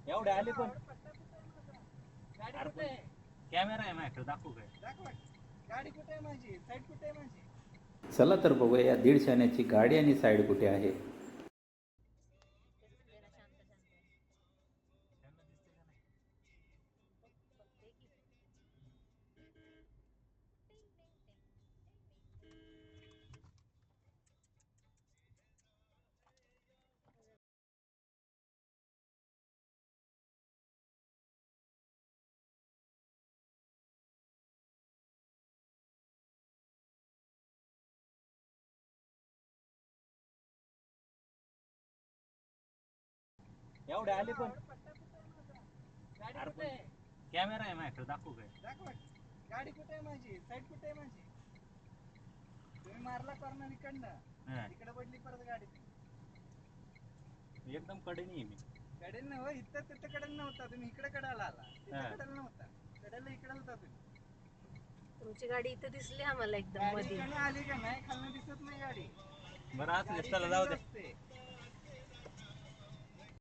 एवढे आले पण गाडी अरे कुठे आहे? कॅमेरा आहे माझ्याकडे, दाखवू काय? दाखवा. गाडी कुठे आहे माझी? साईड कुठे आहे माझी? चला तर बघूया या दीड शाण्याची गाडी आणि साईड कुठे आहे. एवढे आले पण गाडी अरे कुठे आहे? कॅमेरा आहे माझ्याकडे, दाखवू काय? दाखवा. गाडी कुठे आहे माझी? साईड कुठे आहे माझी? तुम्ही मारला कॉर्नर इकडनं, हा, इकडे पडली परत गाडी. एकदम कडेने आहे मी. कडेल नव्ह, इथं तिथं कडेल नव्हता, तुम्ही इकडे कडाला आला. हा. तिथं कडेल नव्हता, कडेला इकडे होता तुम्ही. तुमची गाडी इथं दिसली आम्हाला एकदम गाडी मध्ये. इकडनं आली का नाही? खालनं दिसत नाही गाडी. बरं असं गाडी चला इकडनं जाऊ दे. असते.